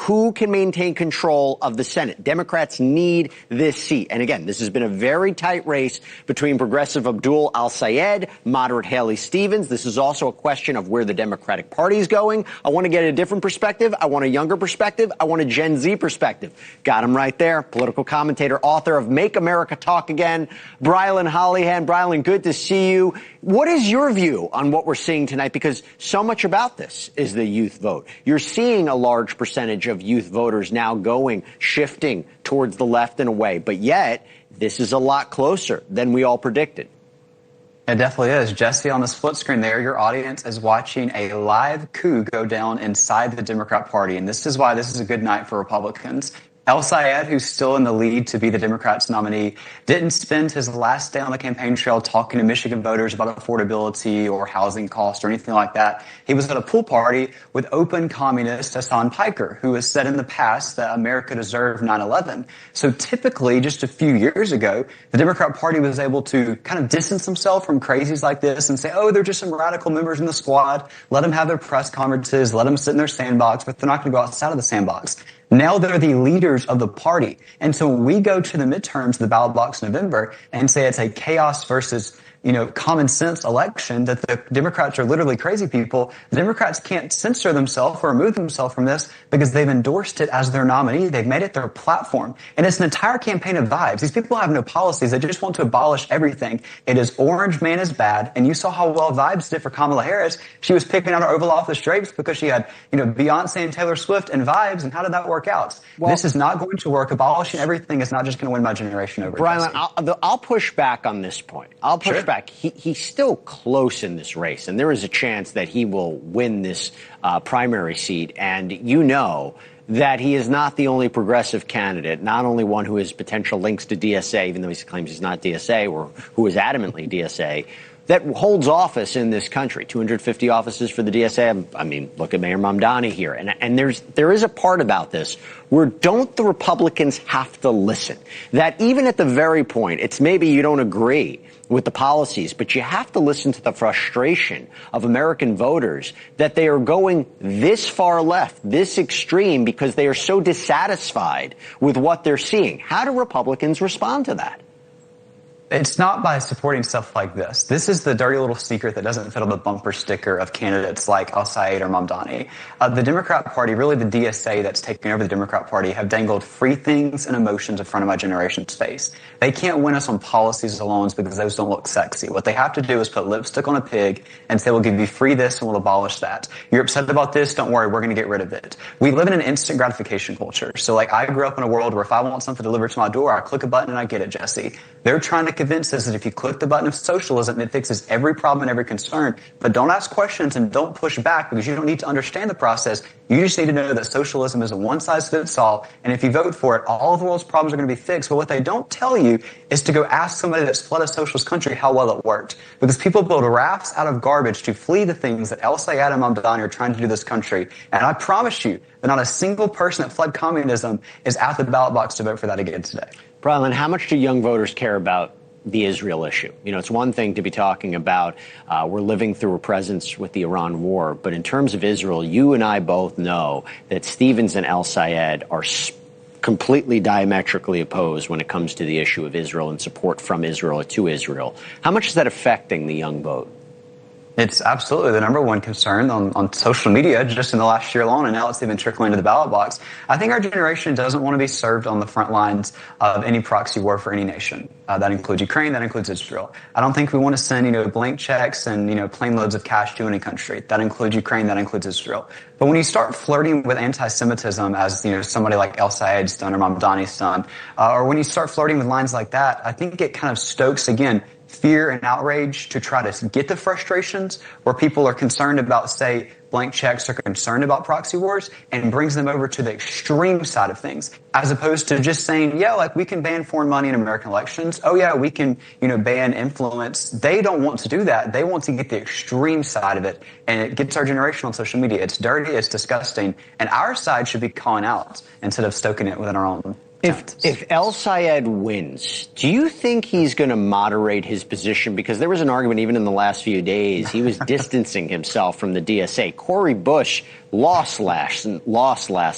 who can maintain control of the Senate. Democrats need this seat. And again, this has been a very tight race between progressive Abdul al-Sayed, moderate Haley Stevens. This is also a question of where the Democratic Party is going. I want to get a different perspective. I want a younger perspective. I want a Gen Z perspective. Got him right there. Political commentator, author of Make America Talk Again, Brilyn Hollyhand. Brilyn, good to see you. What is your view on what we're seeing tonight? Because so much about this is the youth vote. You're seeing a large percentage of youth voters now shifting towards the left in a way, but yet this is a lot closer than we all predicted. It definitely is. Jesse, on the split screen there, your audience is watching a live coup go down inside the Democrat Party, and this is why this is a good night for Republicans. El-Sayed, who's still in the lead to be the Democrats' nominee, didn't spend his last day on the campaign trail talking to Michigan voters about affordability or housing costs or anything like that. He was at a pool party with open communist Hassan Piker, who has said in the past that America deserved 9/11. So typically, just a few years ago, the Democrat Party was able to kind of distance themselves from crazies like this and say, oh, they're just some radical members in the squad. Let them have their press conferences. Let them sit in their sandbox, but they're not going to go outside of the sandbox. Now they're the leaders of the party. And so when we go to the midterms, the ballot box in November, and say it's a chaos versus, common sense election, that the Democrats are literally crazy people, the Democrats can't censor themselves or remove themselves from this because they've endorsed it as their nominee. They've made it their platform. And it's an entire campaign of vibes. These people have no policies. They just want to abolish everything. It is orange man is bad. And you saw how well vibes did for Kamala Harris. She was picking out her Oval Office drapes because she had, Beyonce and Taylor Swift and vibes. And how did that work out? Well, this is not going to work. Abolishing everything is not just going to win my generation over. Brilyn, I'll push back on this point. I'll push back. He's still close in this race, and there is a chance that he will win this primary seat. And that he is not the only progressive candidate, not only one who has potential links to DSA, even though he claims he's not DSA, or who is adamantly DSA, that holds office in this country. 250 offices for the DSA. I mean, look at Mayor Mamdani here. And there is a part about this where don't the Republicans have to listen? That even at the very point, it's maybe you don't agree with the policies, but you have to listen to the frustration of American voters that they are going this far left, this extreme, because they are so dissatisfied with what they're seeing. How do Republicans respond to that? It's not by supporting stuff like this. This is the dirty little secret that doesn't fit on the bumper sticker of candidates like al-Sayed or Mamdani. The Democrat Party, really the DSA that's taking over the Democrat Party, have dangled free things and emotions in front of my generation's face. They can't win us on policies alone because those don't look sexy. What they have to do is put lipstick on a pig and say, we'll give you free this and we'll abolish that. You're upset about this? Don't worry, we're going to get rid of it. We live in an instant gratification culture. So I grew up in a world where if I want something delivered to my door, I click a button and I get it, Jesse. They're trying to convince us that if you click the button of socialism, it fixes every problem and every concern. But don't ask questions and don't push back because you don't need to understand the process. You just need to know that socialism is a one-size-fits-all. And if you vote for it, all of the world's problems are going to be fixed. But what they don't tell you is to go ask somebody that's fled a socialist country how well it worked. Because people build rafts out of garbage to flee the things that El-Sayed and Mamdani are trying to do this country. And I promise you that not a single person that fled communism is at the ballot box to vote for that again today. Brilyn, how much do young voters care about the Israel issue? It's one thing to be talking about we're living through a presence with the Iran war, but in terms of Israel, you and I both know that Stevens and El-Sayed are completely diametrically opposed when it comes to the issue of Israel and support from Israel or to Israel. How much is that affecting the young vote? It's absolutely the number one concern on social media just in the last year alone, and now it's even trickling into the ballot box. I think our generation doesn't want to be served on the front lines of any proxy war for any nation. That includes Ukraine, that includes Israel. I don't think we want to send, blank checks and, plane loads of cash to any country. That includes Ukraine, that includes Israel. But when you start flirting with anti-Semitism as, somebody like El-Sayed's done or Mamdani's done, or when you start flirting with lines like that, I think it kind of stokes, again, fear and outrage to try to get the frustrations where people are concerned about, say, blank checks or concerned about proxy wars, and brings them over to the extreme side of things, as opposed to just saying, yeah, we can ban foreign money in American elections. Oh, yeah, we can, ban influence. They don't want to do that. They want to get the extreme side of it, and it gets our generation on social media. It's dirty, it's disgusting, and our side should be calling out instead of stoking it within our own. If El Sayed wins, do you think he's going to moderate his position? Because there was an argument even in the last few days. He was distancing himself from the DSA. Cori Bush lost last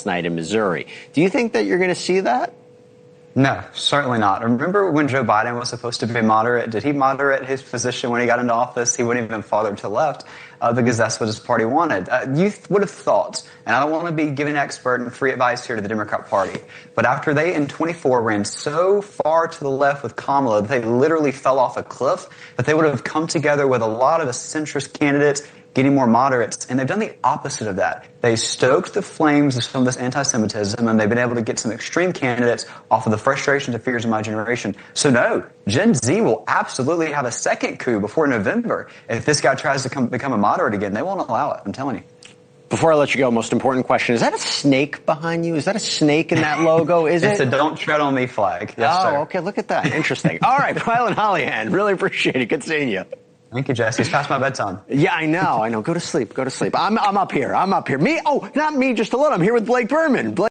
night in Missouri. Do you think that you're going to see that? No, certainly not. Remember when Joe Biden was supposed to be moderate? Did he moderate his position when he got into office? He went even farther to the left because that's what his party wanted. You would have thought, and I don't want to be giving expert and free advice here to the Democrat Party, but after they in 24 ran so far to the left with Kamala, they literally fell off a cliff, that they would have come together with a lot of the centrist candidates, getting more moderates, and they've done the opposite of that. They stoked the flames of some of this anti-Semitism, and they've been able to get some extreme candidates off of the frustrations and fears of my generation. So no, Gen Z will absolutely have a second coup before November. If this guy tries to become a moderate again, they won't allow it, I'm telling you. Before I let you go, most important question. Is that a snake behind you? Is that a snake in that logo? Is it's it? It's a Don't Tread on Me flag. Yes, sir. Okay, look at that. Interesting. All right, Brilyn Hollyhand, really appreciate it. Good seeing you. Thank you, Jesse. It's past my bedtime. Yeah, I know. Go to sleep. I'm up here. Me? Oh, not me, just a little. I'm here with Blake Berman.